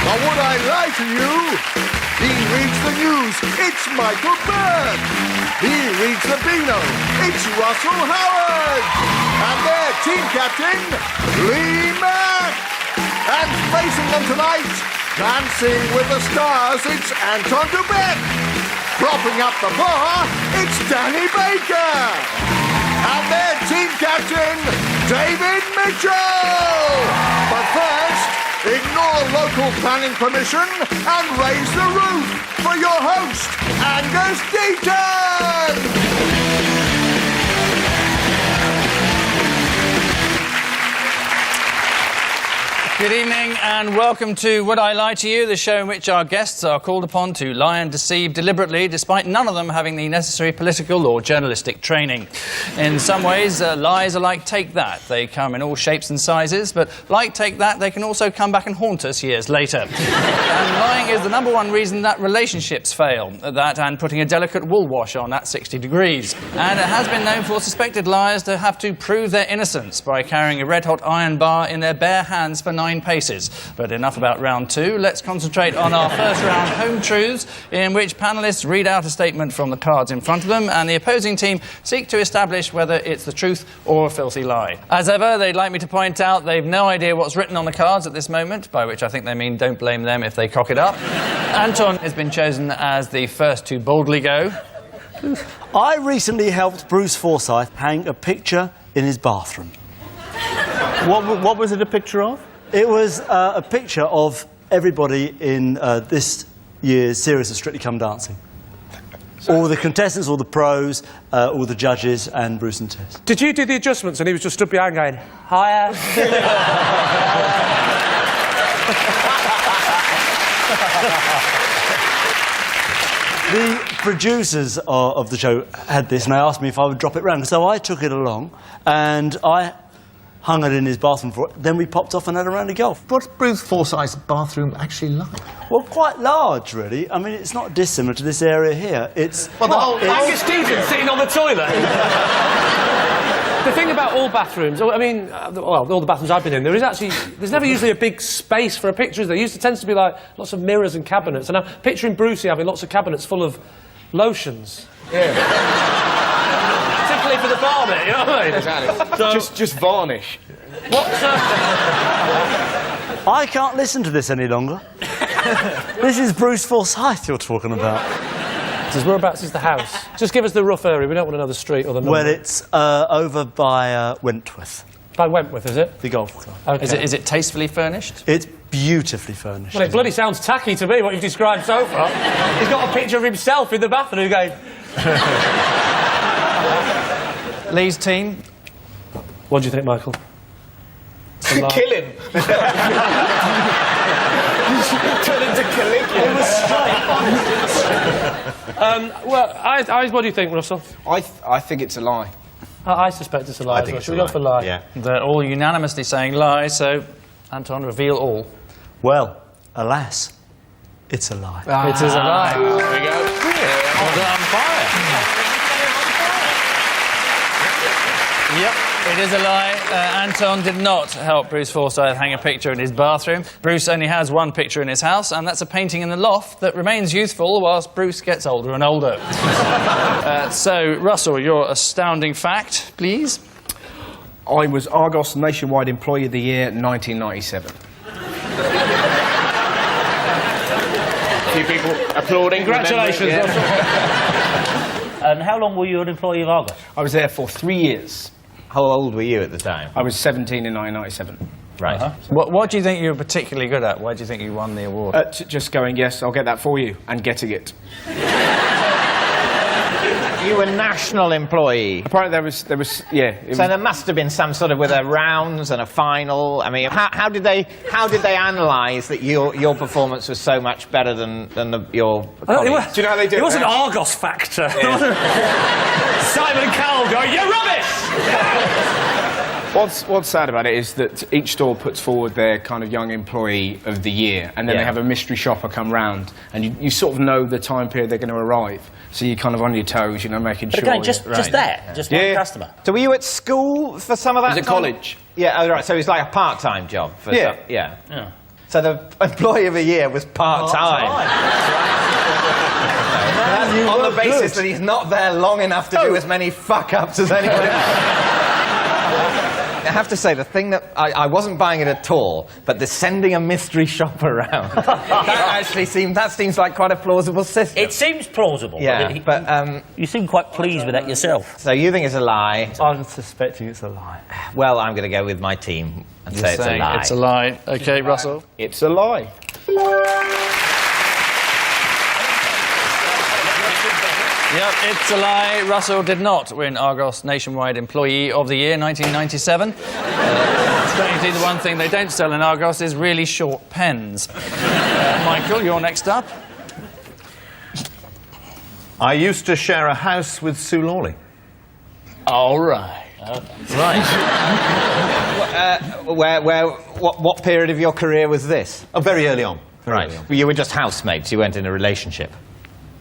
Or would I lie to you? He reads the news. It's Michael Bird. He reads the Beano. It's Russell Howard. And their team captain, Lee Mack. And facing them tonight, Dancing with the Stars, it's Anton Du Beke. Propping up the bar, it's Tony Blair. And their team captain, David Mitchell. But first, ignore local planning permission and raise the roof for your host, Angus Deaton. Good evening and welcome to Would I Lie to You, the show in which our guests are called upon to lie and deceive deliberately, despite none of them having the necessary political or journalistic training. In some ways, lies are like Take That. They come in all shapes and sizes, but like Take That, they can also come back and haunt us years later. And lying is the #1 reason that relationships fail. That and putting a delicate wool wash on at 60 degrees. And it has been known for suspected liars to have to prove their innocence by carrying a red-hot iron bar in their bare hands for 9 paces. But enough about round 2. Let's concentrate on our first round, Home Truths, in which panellists read out a statement from the cards in front of them and the opposing team seek to establish whether it's the truth or a filthy lie. As ever, they'd like me to point out they've no idea what's written on the cards at this moment, by which I think they mean don't blame them if they cock it up. Anton has been chosen as the first to boldly go. I recently helped Bruce Forsyth hang a picture in his bathroom. What was it a picture of? It was a picture of everybody in this year's series of Strictly Come Dancing. All the contestants, all the pros, all the judges, and Bruce and Tess. Did you do the adjustments and he was just stood behind going, higher? The producers of the show had this and they asked me if I would drop it round. So I took it along and I hung it in his bathroom for it. Then we popped off and had a round of golf. What's Bruce Forsyth's bathroom actually like? Well, quite large, really. I mean, it's not dissimilar to this area here. It's... Well, the whole Angus Deaton sitting on the toilet. The thing about all bathrooms, I mean, well, all the bathrooms I've been in, there's never usually a big space for a picture, is there? There tends to be, like, lots of mirrors and cabinets. And I'm picturing Brucey having lots of cabinets full of lotions. Yeah. Particularly for the barnet, you know what I mean? Exactly. So, just varnish. What's I can't listen to this any longer. This is Bruce Forsyth you're talking about. Whereabouts is the house? Just give us the rough area. We don't want to know the street or the number. Well, it's over by Wentworth. By Wentworth, is it? The golf club. Okay. Is it tastefully furnished? It's beautifully furnished. Well, it bloody sounds tacky to me, what you've described so far. He's got a picture of himself in the bathroom going... Lee's team. What do you think, Michael? Kill him! Turn into Caligula. It was straight. Well, what do you think, Russell? I think it's a lie. I suspect it's a lie. Should we go for lie? Yeah. They're all unanimously saying lie, so Anton, reveal all. Well, alas, it's a lie. It is a lie. There we go. Well done, fire. Yep, it is a lie. Anton did not help Bruce Forsyth hang a picture in his bathroom. Bruce only has one picture in his house, and that's a painting in the loft that remains youthful whilst Bruce gets older and older. So, Russell, your astounding fact, please. I was Argos Nationwide Employee of the Year 1997. A few people applauding. Congratulations, Russell. And how long were you an employee of Argos? I was there for 3 years. How old were you at the time? I was 17 in 1997. Right. What do you think you were particularly good at? Why do you think you won the award? Just going, yes, I'll get that for you, and getting it. You were national employee. Apparently there was yeah. So there must have been some sort of with a rounds and a final. I mean, how did they analyse that your performance was so much better than your colleagues? Do you know how they do it? It was an Argos factor. Yeah. Simon Cowell going, you're rubbish! What's sad about it is that each store puts forward their kind of young employee of the year, and then they have a mystery shopper come round, and you sort of know the time period they're going to arrive, so you're kind of on your toes, you know, making sure. But again, just one customer. So were you at school for some of that? It was at college. Yeah, oh, right. So it was like a part-time job. Yeah. Yeah. So the employee of the year was part-time. On the basis that he's not there long enough to do as many fuck-ups as anyone else. I have to say, the thing that I wasn't buying it at all, but the sending a mystery shopper around, that seems like quite a plausible system. It seems plausible. Yeah, but you seem quite pleased with that yourself. So you think it's a lie? I'm suspecting it's a lie. Well, I'm going to go with my team and say it's a lie. It's a lie. OK, Russell. It's a lie. Yep, it's a lie. Russell did not win Argos Nationwide Employee of the Year 1997. Strangely, the one thing they don't sell in Argos is really short pens. Michael, you're next up. I used to share a house with Sue Lawley. All right. What period of your career was this? Oh, very early on. Right. You were just housemates. You weren't in a relationship.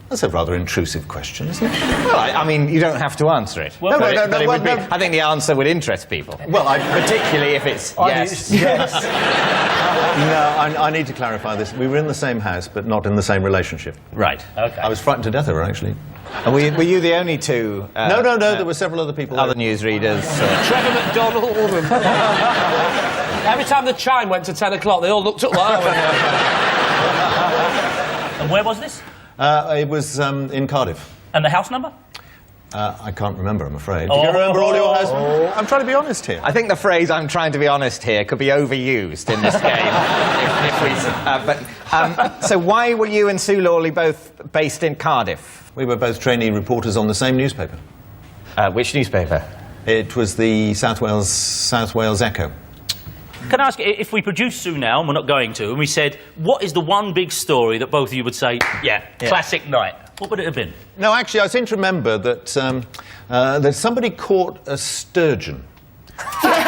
That's a rather intrusive question, isn't it? Well, I mean, you don't have to answer it. No. I think the answer would interest people. Well, particularly if it's yes. No, I need to clarify this. We were in the same house, but not in the same relationship. Right. Okay. I was frightened to death of her, actually. And were you the only two? No. There were several other people. Other newsreaders. Trevor McDonald. Every time the chime went to 10 o'clock, they all looked up like that. And where was this? It was in Cardiff. And the house number? I can't remember, I'm afraid. Do you remember all your houses? I'm trying to be honest here. I think the phrase "I'm trying to be honest here" could be overused in this game. So why were you and Sue Lawley both based in Cardiff? We were both trainee reporters on the same newspaper. Which newspaper? It was the South Wales Echo. Can I ask, if we produced Sue now, and we're not going to, and we said, what is the one big story that both of you would say, classic night? What would it have been? No, actually, I seem to remember that that somebody caught a sturgeon. Well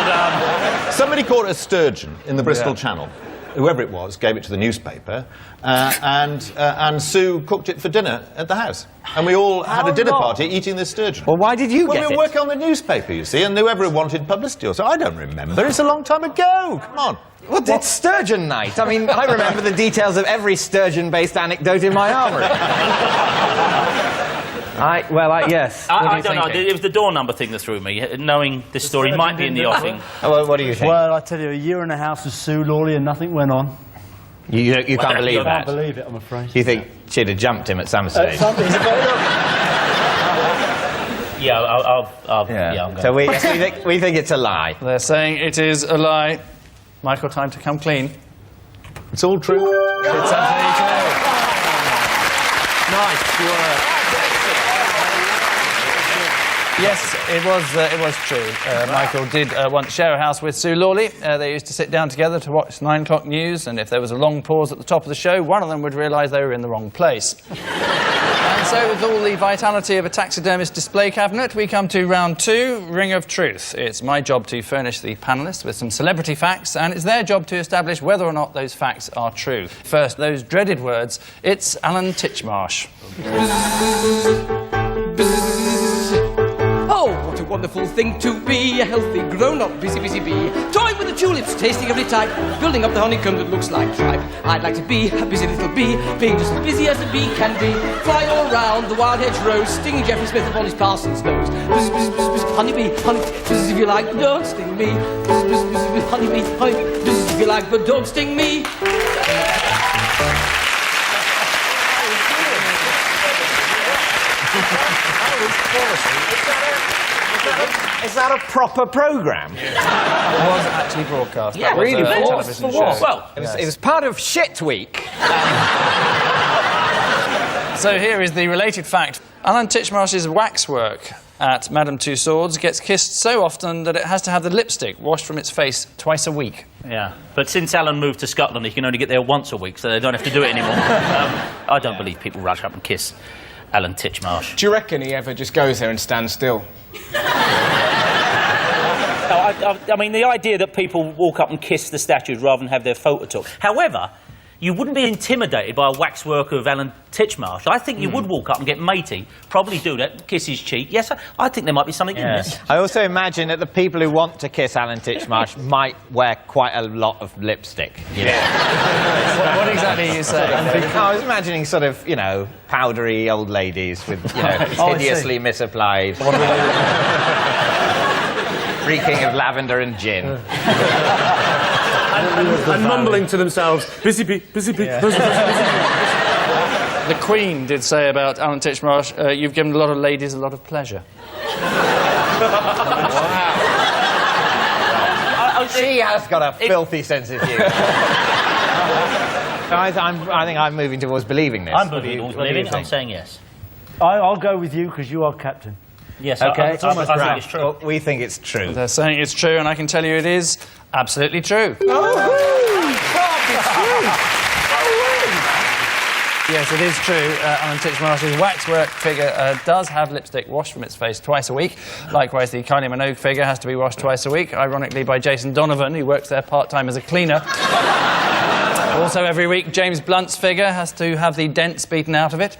done. Somebody caught a sturgeon in the Bristol Channel. Whoever it was gave it to the newspaper, and Sue cooked it for dinner at the house. And we all had a dinner party eating this sturgeon. Well, why did you get it? Well, we were working on the newspaper, you see, and whoever wanted publicity. So I don't remember. It's a long time ago. Come on. Well, it's sturgeon night. I mean, I remember the details of every sturgeon-based anecdote in my armoury. Yes. I don't know. It was the door number thing that threw me, knowing this story might be in the offing. What do you think? Well, I tell you, a year and a half with Sue Lawley and nothing went on. You can't believe that? I can't believe it, I'm afraid. You think she'd have jumped him at some stage? Yeah, I'm going. So we think it's a lie. They're saying it is a lie. Michael, time to come clean. It's all true. It's absolutely true. Nice work. Yes, it was true. Michael did once share a house with Sue Lawley. They used to sit down together to watch 9 o'clock news, and if there was a long pause at the top of the show, one of them would realise they were in the wrong place. And so, with all the vitality of a taxidermist display cabinet, we come to round 2, Ring of Truth. It's my job to furnish the panellists with some celebrity facts, and it's their job to establish whether or not those facts are true. First, those dreaded words, it's Alan Titchmarsh. Oh, what a wonderful thing to be, a healthy, grown-up, busy bee. Toying with the tulips, tasting every type, building up the honeycomb that looks like tripe. I'd like to be a busy little bee, being just as busy as a bee can be. Flying all around the wild hedgerows, stinging Geoffrey Smith upon his parson's nose. Buzz, buzz, buzz, buzz, honeybee, honey, buzz if you like, but don't sting me. Buzz, buzz, buzz, buzz, honeybee, honey, buzz if you like, but don't sting me. Is that a proper programme? It was actually broadcast. Yeah, That was really? a For what? television For what? show. Well, it was part of Shit Week. So here is the related fact. Alan Titchmarsh's waxwork at Madame Tussauds gets kissed so often that it has to have the lipstick washed from its face twice a week. Yeah, but since Alan moved to Scotland, he can only get there once a week, so they don't have to do it anymore. I don't believe people rush up and kiss Alan Titchmarsh. Do you reckon he ever just goes there and stands still? I mean, the idea that people walk up and kiss the statues rather than have their photo took. However, you wouldn't be intimidated by a waxwork of Alan Titchmarsh. I think you would walk up and get matey, probably do that, kiss his cheek. Yes, I think there might be something in this. I also imagine that the people who want to kiss Alan Titchmarsh might wear quite a lot of lipstick. You know? What exactly are you saying? I was imagining sort of, you know, powdery old ladies with, you know, hideously misapplied. Reeking of lavender and gin. And mumbling to themselves, busy bee, busy bee, busy bee, busy bee. The Queen did say about Alan Titchmarsh, you've given a lot of ladies a lot of pleasure. She has got a filthy sense of humour. I think I'm moving towards believing this. I'm moving towards believing. I'm saying yes. I'll go with you because you are captain. Yes, Okay, I think it's true. Well, we think it's true. They're saying it's true, and I can tell you it is absolutely true. Yes, it is true. Alan Titchmarsh's waxwork figure does have lipstick washed from its face twice a week. Likewise, the Kylie Minogue figure has to be washed twice a week, ironically by Jason Donovan, who works there part-time as a cleaner. Also, every week, James Blunt's figure has to have the dents beaten out of it.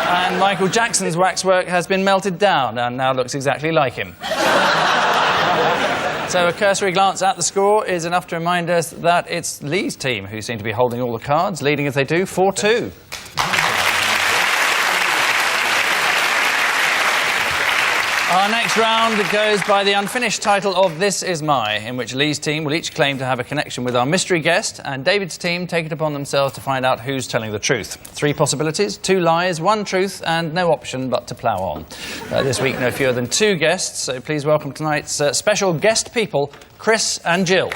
And Michael Jackson's waxwork has been melted down and now looks exactly like him. So a cursory glance at the score is enough to remind us that it's Lee's team who seem to be holding all the cards, leading as they do 4-2. Our next round goes by the unfinished title of This Is My, in which Lee's team will each claim to have a connection with our mystery guest, and David's team take it upon themselves to find out who's telling the truth. 3 possibilities, 2 lies, 1 truth, and no option but to plough on. This week, no fewer than 2 guests, so please welcome tonight's special guest people, Chris and Jill.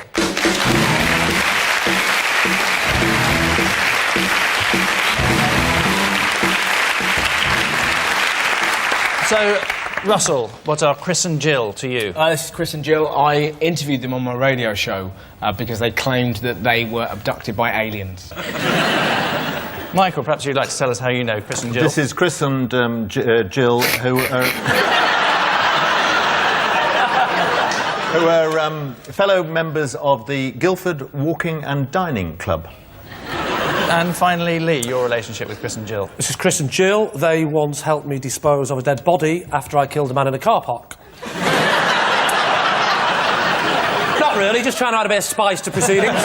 So, Russell, what are Chris and Jill to you? This is Chris and Jill. I interviewed them on my radio show because they claimed that they were abducted by aliens. Michael, perhaps you'd like to tell us how you know Chris and Jill. This is Chris and Jill, who are fellow members of the Guildford Walking and Dining Club. And finally, Lee, your relationship with Chris and Jill. This is Chris and Jill. They once helped me dispose of a dead body after I killed a man in a car park. Not really, just trying to add a bit of spice to proceedings.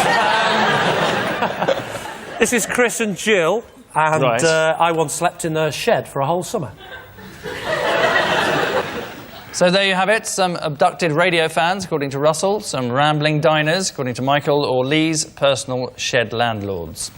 This is Chris and Jill, and Right. I once slept in their shed for a whole summer. So there you have it, some abducted radio fans, according to Russell, some rambling diners, according to Michael, or Lee's personal shed landlords.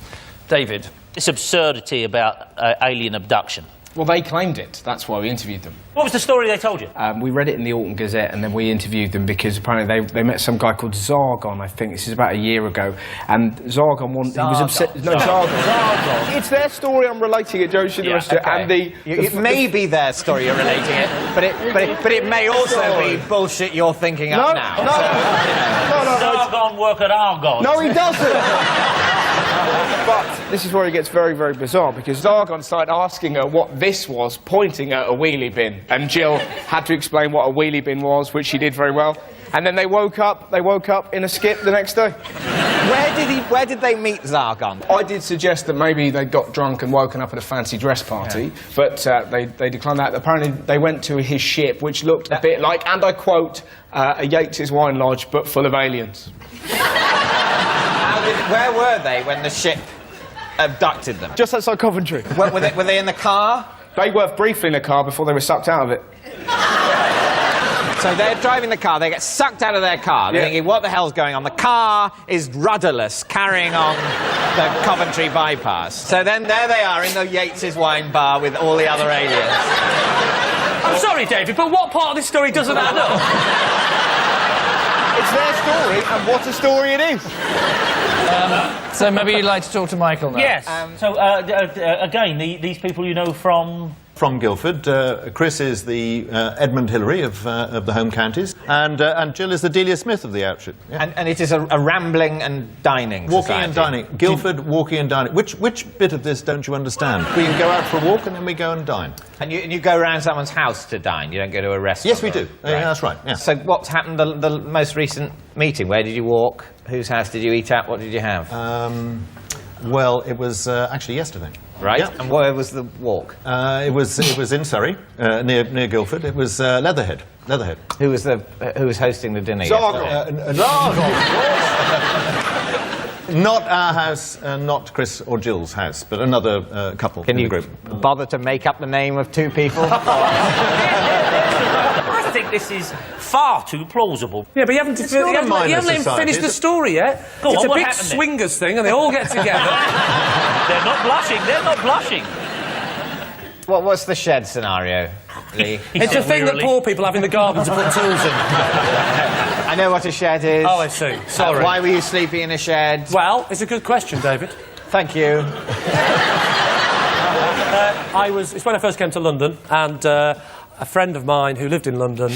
David. This absurdity about alien abduction. Well, they claimed it. That's why we interviewed them. What was the story they told you? We read it in the Alton Gazette, and then we interviewed them because apparently they met some guy called Zargon, I think. This is about a year ago. And Zargon, he was upset. No, Zargon. It's their story. I'm relating it, Joe. Okay. And it may be their story you're relating it, but it may also be bullshit you're thinking up now. Zargon work at Argon. No, he doesn't. But this is where it gets very, very bizarre, because Zargon started asking her what this was, pointing at a wheelie bin, and Jill had to explain what a wheelie bin was, which she did very well. And then they woke up in a skip the next day. Where did they meet Zargon? I did suggest that maybe they got drunk and woken up at a fancy dress party, but they declined that. Apparently they went to his ship, which looked a bit like, and I quote, a Yates's wine lodge, but full of aliens. Where were they when the ship abducted them? Just outside Coventry. Were they in the car? They were briefly in the car before they were sucked out of it. So they're driving the car, they get sucked out of their car. They're thinking, what the hell's going on? The car is rudderless, carrying on the Coventry bypass. So then there they are in the Yates's wine bar with all the other aliens. I'm sorry, David, but what part of this story doesn't add up? It's their story, and what a story it is. So maybe you'd like to talk to Michael now. Yes. So, again, these people you know from... From Guildford, Chris is the Edmund Hillary of the home counties, and Jill is the Delia Smith of the outfit. Yeah. And it is a rambling and dining Walking society. and dining. Guildford, walking and dining. Which bit of this don't you understand? We can go out for a walk and then we go and dine. And you go around someone's house to dine, you don't go to a restaurant? Yes, we do. Yeah, that's right. Yeah. So what's happened the most recent meeting? Where did you walk? Whose house did you eat at? What did you have? Well, it was actually yesterday. Right. Yeah. And where was the walk? It was in Surrey, near Guildford. It was Leatherhead. Leatherhead. Who was hosting the dinner? yesterday? Not our house, not Chris or Jill's house, but another couple Can in you the group. bother to make up the name of two people? I think this is far too plausible. Yeah, but you haven't let him finish the story yet. Go It's on, a what big happened then? swingers thing, and they all get together. They're not blushing. They're not blushing. What's the shed scenario, Lee? It's a thing that poor people have in the garden to put tools in. I know what a shed is. Oh, I see. Sorry. Why were you sleeping in a shed? Well, it's a good question, David. Thank you. It's when I first came to London, and a friend of mine who lived in London,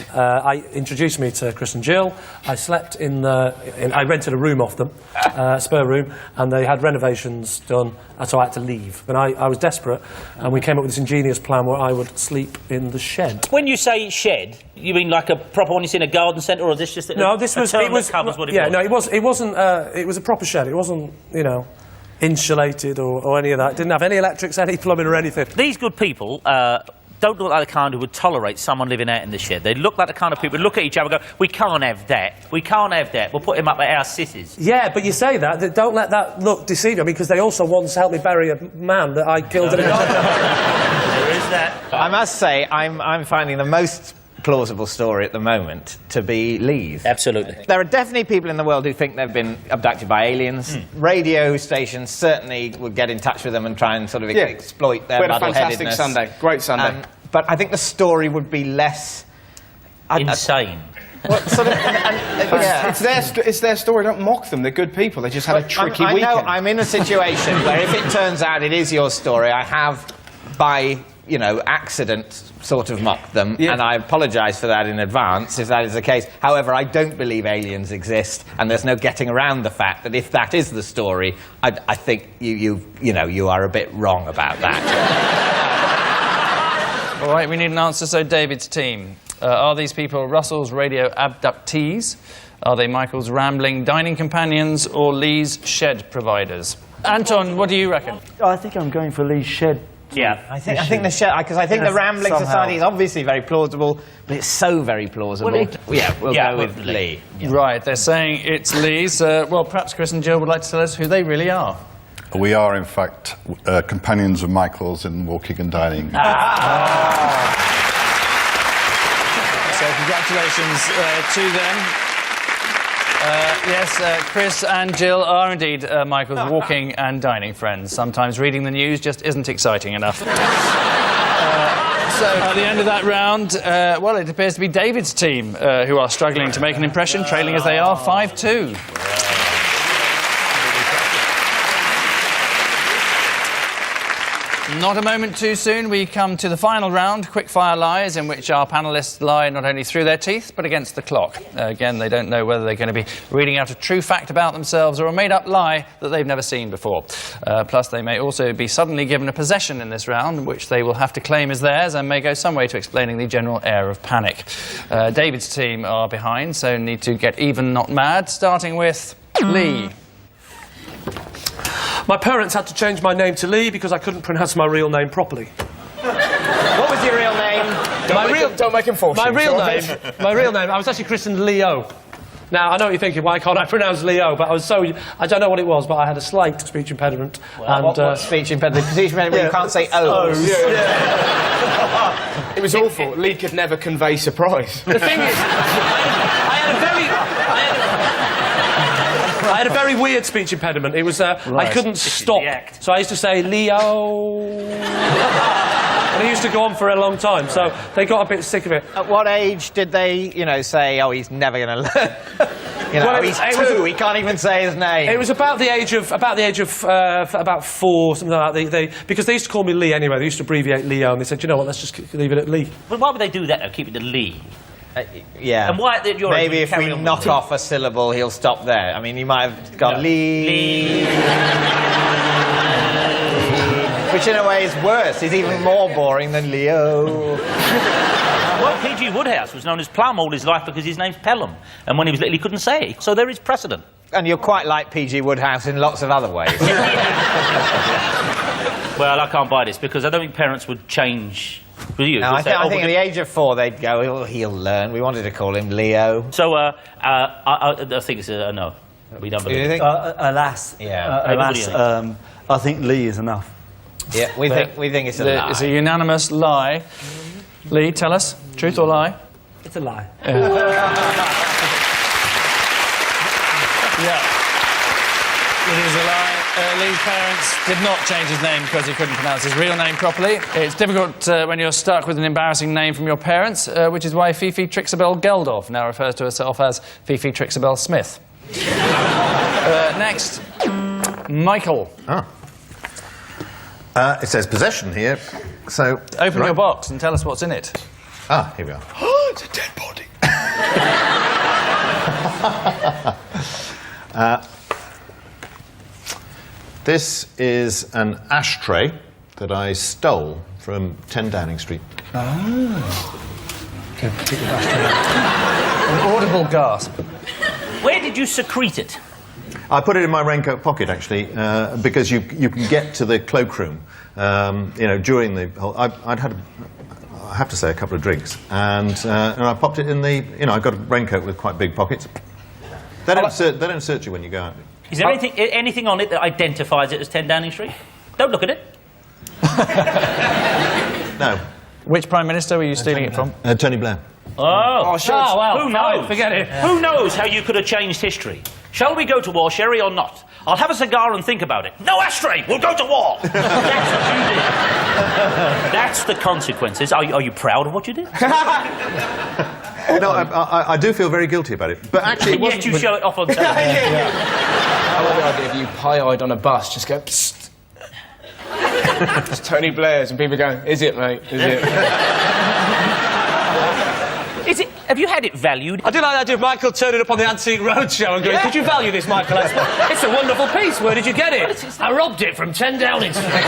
introduced me to Chris and Jill. I slept I rented a room off them, a spare room, and they had renovations done, so I had to leave. And I was desperate, and we came up with this ingenious plan where I would sleep in the shed. When you say shed, you mean like a proper one you see in a garden centre, or is this just No, this was... It covers what it was? Yeah, no, it wasn't... It was a proper shed. It wasn't, insulated or any of that. It didn't have any electrics, any plumbing or anything. These good people don't look like the kind who would tolerate someone living out in the shed. They look like the kind of people who look at each other and go, we can't have that. We can't have that. We'll put him up at our sissies. Yeah, but you say that. Don't let that look deceive you. I mean, because they also once helped me bury a man that I killed in a garden. There is that. I must say, I'm finding the most plausible story at the moment to be Lee's. Absolutely. There are definitely people in the world who think they've been abducted by aliens. Radio stations certainly would get in touch with them and try and sort of exploit their We had a muddle-headedness. fantastic Sunday. Great Sunday. But I think the story would be less... Insane. Well, sort of, It's their story. Don't mock them. They're good people. They just had a tricky weekend. I know, I'm in a situation where if it turns out it is your story, I have, by, accident, sort of mocked them, and I apologise for that in advance, if that is the case. However, I don't believe aliens exist, and there's no getting around the fact that if that is the story, I think you are a bit wrong about that. All right, we need an answer, so David's team. Are these people Russell's radio abductees? Are they Michael's rambling dining companions or Lee's shed providers? Anton, what do you reckon? I think I'm going for Lee's shed. Yeah. I think the shed, because I think the rambling somehow. society is obviously very plausible, but it's so very plausible. We'll go with Lee. Yeah. Right, they're saying it's Lee's. Well, perhaps Chris and Jill would like to tell us who they really are. We are, in fact, companions of Michael's in walking and dining. So congratulations to them. Yes, Chris and Jill are indeed Michael's walking and dining friends. Sometimes reading the news just isn't exciting enough. So at the end of that round, well, it appears to be David's team who are struggling to make an impression, trailing as they are 5-2. Not a moment too soon, we come to the final round, Quickfire Lies, in which our panellists lie not only through their teeth, but against the clock. Again, they don't know whether they're going to be reading out a true fact about themselves or a made-up lie that they've never seen before. Plus, they may also be suddenly given a possession in this round, which they will have to claim as theirs and may go some way to explaining the general air of panic. David's team are behind, so need to get even, not mad, starting with Lee. My parents had to change my name to Lee because I couldn't pronounce my real name properly. What was your real name? Don't make him force My you. real name, I was actually christened Leo. Now, I know what you're thinking, why can't I pronounce Leo? But I don't know what it was, but I had a slight speech impediment. What speech impediment? Speech impediment, you can't say O's. It was awful. Lee could never convey surprise. The thing is, I had a very weird speech impediment. It was, I couldn't stop. So I used to say, Leo... And it used to go on for a long time, so they got a bit sick of it. At what age did they, say, oh, he's never going to learn? You know, Well, he's it 2. was- He can't even say his name. It was about the age of about 4, something like that. Because they used to call me Lee anyway. They used to abbreviate Leo, and they said, you know what, let's just leave it at Lee. But why would they do that, though? Keep it to Lee? Yeah. And why at your Maybe age, if carry we on with knock Lee? off a syllable, he'll stop there. I mean, he might have gone Lee. Which in a way is worse. He's even more boring than Leo. Well, P.G. Wodehouse was known as Plum all his life because his name's Pelham. And when he was little, he couldn't say it. So there is precedent. And you're quite like P.G. Wodehouse in lots of other ways. Well, I can't buy this because I don't think parents would change with you. No, I Say, think "Oh, at the age of 4 they'd go, oh, he'll learn. We wanted to call him Leo. So, I think it's a no. We don't believe You it. think? Alas. Yeah. Alas, Everybody I think Lee is enough. Yeah, we think it's a lie. It's a unanimous lie. Lee, tell us, truth or lie? It's a lie. Yeah. It is a lie. Lee's parents did not change his name because he couldn't pronounce his real name properly. It's difficult when you're stuck with an embarrassing name from your parents, which is why Fifi Trixabel Geldof now refers to herself as Fifi Trixabel Smith. Next, Michael. It says possession here, so... Open your box and tell us what's in it. Ah, here we are. It's a dead body. This is an ashtray that I stole from 10 Downing Street. An audible gasp. Where did you secrete it? I put it in my raincoat pocket, actually, because you can get to the cloakroom, you know, during the whole... I'd had, I have to say, a couple of drinks, and I popped it in the... You know, I've got a raincoat with quite big pockets. They don't search you when you go out. Is there anything on it that identifies it as 10 Downing Street? Don't look at it. No. Which Prime Minister were you stealing it from? Tony Blair. Oh, well, who knows? Forget it. Who knows how you could have changed history? Shall we go to war, Sherry, or not? I'll have a cigar and think about it. No ashtray! We'll go to war! That's what you did. That's the consequences. Are you proud of what you did? No, I do feel very guilty about it. But actually, it wasn't... Yet you show it off on television. I love the idea of you pie-eyed on a bus, just go, psst. It's Tony Blair's, and people go, is it, mate? Is it? Is it? Have you had it valued? I do like the idea of Michael turning up on the Antique Roadshow and going, could you value this, Michael? It's a wonderful piece. Where did you get it? I robbed it from 10 Downing Street.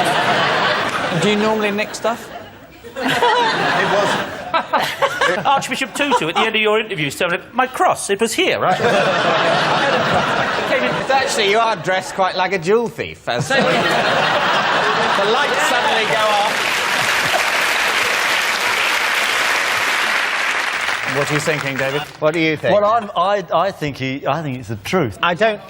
Do you normally nick stuff? It was... Archbishop Tutu, at the end of your interview, said, my cross, it was here, right? It's actually, you are dressed quite like a jewel thief. As the lights suddenly go off. What are you thinking, David? What do you think? Well, I think it's the truth. I don't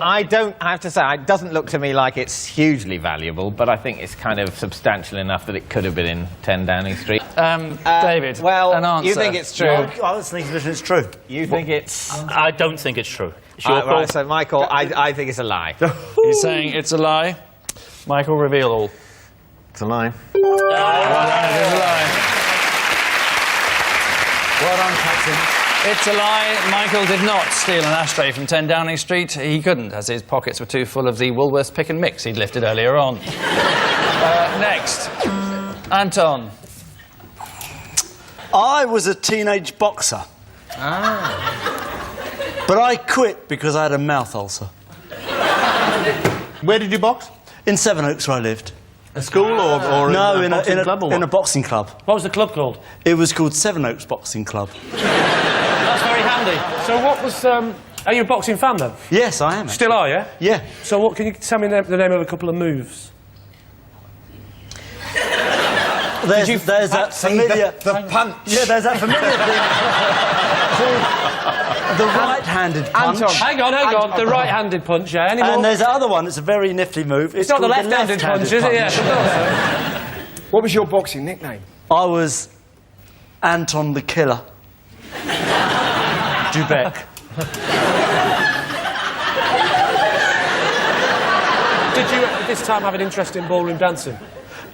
have to say, it doesn't look to me like it's hugely valuable, but I think it's kind of substantial enough that it could have been in 10 Downing Street. David, well, an answer. you think it's true? I was thinking it's true. You think it's... I don't think it's true. It's your call. Right, so, Michael, I think it's a lie. You're saying it's a lie? Michael, reveal all. It's a lie. Well done, it is a lie. Well done, Captain. It's a lie. Michael did not steal an ashtray from 10 Downing Street. He couldn't, as his pockets were too full of the Woolworths pick and mix he'd lifted earlier on. Next, Anton. I was a teenage boxer. But I quit because I had a mouth ulcer. Where did you box? In Sevenoaks, where I lived. A school or No, in a boxing club or what? in a boxing club. What was the club called? It was called Sevenoaks Boxing Club. That's very handy. So what was... Are you a boxing fan, then? Yes, I am. Still are, yeah? Yeah. So what, can you tell me the name of a couple of moves? There's that familiar... The punch. Yeah, there's that familiar thing called the right-handed punch. Anton. Hang on. The right-handed punch, yeah? Any more? And there's the other one, it's a very nifty move. It's not the called left-handed punch, is it? Yeah. What was your boxing nickname? I was Anton the Killer. Du Beke. Did you at this time have an interest in ballroom dancing?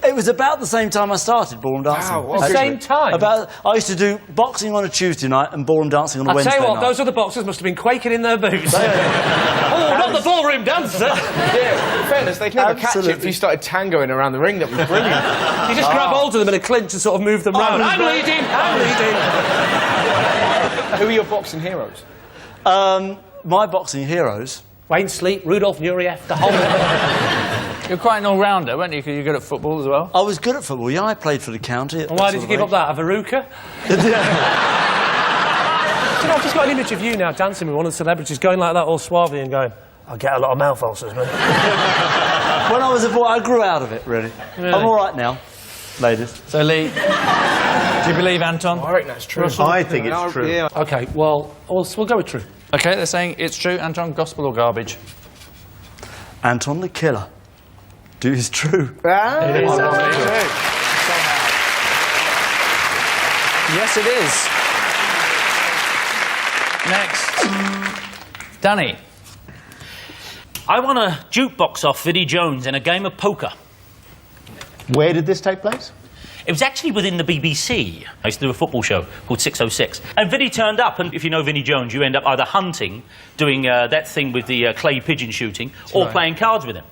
It was about the same time I started ballroom dancing. Wow, what the same time? I used to do boxing on a Tuesday night and ballroom dancing on a Wednesday I'll tell you what, night. those other boxers must have been quaking in their boots. Oh, not the ballroom dancer! Yeah, in fairness, they'd never catch it if you started tangoing around the ring. That was brilliant. You just grab hold of them in a clinch and sort of move them round. I'm leading! I'm leading! Who are your boxing heroes? My boxing heroes. Wayne Sleep, Rudolph Nureyev, the whole... You're quite an all-rounder, weren't you? 'Cause you're good at football as well. I was good at football, yeah. I played for the county. And why did you give up that? A veruca? Do you know, I've just got an image of you now dancing with one of the celebrities, going like that all suave and going, I get a lot of mouth ulcers, man. When I was a boy, I grew out of it, really. Really? I'm all right now, ladies. So, Lee, do you believe Anton? I reckon that's true. I think it's true. Yeah. OK, well, we'll go with true. OK, they're saying it's true. Anton, gospel or garbage? Anton the Killer. Do is true. It is. Yes, it is. Next. Danny. I won a jukebox off Vinnie Jones in a game of poker. Where did this take place? It was actually within the BBC. I used to do a football show called 606. And Vinnie turned up, and if you know Vinnie Jones, you end up either hunting, doing that thing with the clay pigeon shooting, or playing cards with him.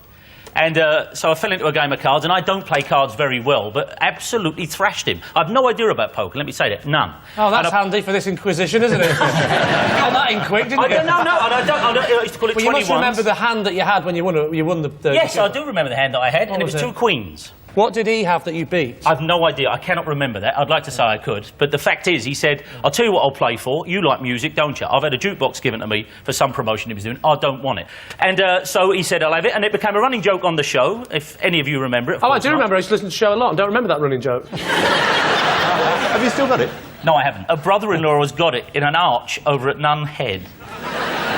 And so I fell into a game of cards, and I don't play cards very well, but absolutely thrashed him. I have no idea about poker, let me say that, none. Oh, that's And handy for this Inquisition, isn't it? Got that in quick, didn't you? No, I used to call it Well, 21s. you must remember the hand that you had when you won the Yes, I do remember the hand that I had, and it was was it? 2 queens. What did he have that you beat? I've no idea. I cannot remember that. I'd like to say I could. But the fact is, he said, I'll tell you what I'll play for. You like music, don't you? I've had a jukebox given to me for some promotion he was doing. I don't want it. And so he said, I'll have it. And it became a running joke on the show, if any of you remember it. Oh, I do remember. I used to listen to the show a lot and don't remember that running joke. Have you still got it? No, I haven't. A brother-in-law has got it in an arch over at Nun Head.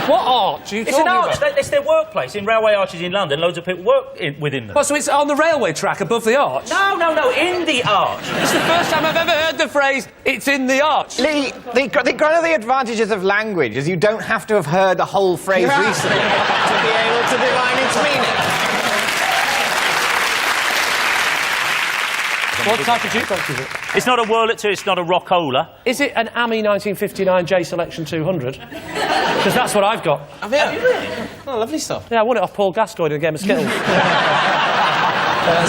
What arch are you It's talking an arch. about? It's their workplace. In railway arches in London, loads of people work within them. Oh, so it's on the railway track above the arch? No, in the arch. It's the first time I've ever heard the phrase, it's in the arch. Lee, one of the advantages of language is you don't have to have heard the whole phrase recently to be able to divine its meaning. What type of jukebox is it? It's not a Wurlitzer, it's not a Rockola. Is it an AMI 1959 J Selection 200? Because that's what I've got. Have you really? Oh, lovely stuff. Yeah, I won it off Paul Gascoigne in a game of Skittles.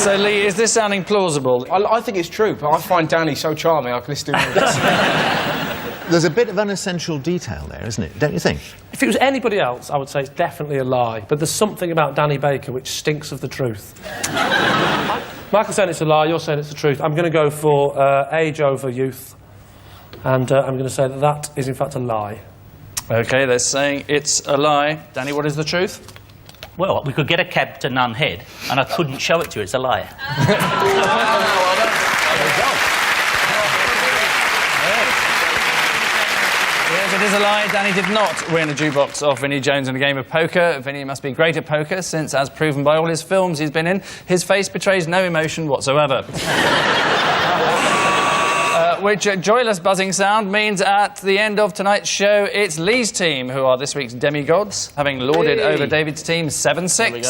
So, Lee, is this sounding plausible? I think it's true, but I find Danny so charming I could listen to him. There's a bit of unessential detail there, isn't it? Don't you think? If it was anybody else, I would say it's definitely a lie. But there's something about Danny Baker which stinks of the truth. Michael's saying it's a lie, you're saying it's the truth. I'm going to go for age over youth. And I'm going to say that that is, in fact, a lie. OK, they're saying it's a lie. Danny, what is the truth? Well, we could get a cab to Nun Head, and I couldn't show it to you. It's a lie. Yes, it is a lie. Danny did not win a jukebox off Vinnie Jones in a game of poker. Vinnie must be great at poker, since, as proven by all his films he's been in, his face betrays no emotion whatsoever. Which joyless buzzing sound means at the end of tonight's show, it's Lee's team who are this week's demigods, having lorded over David's team 7-6.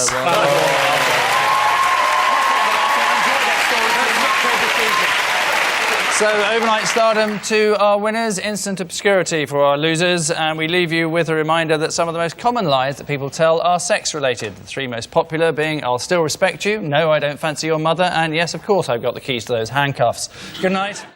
So, overnight stardom to our winners, instant obscurity for our losers, and we leave you with a reminder that some of the most common lies that people tell are sex-related. The 3 most popular being, I'll still respect you, no, I don't fancy your mother, and yes, of course, I've got the keys to those handcuffs. Good night.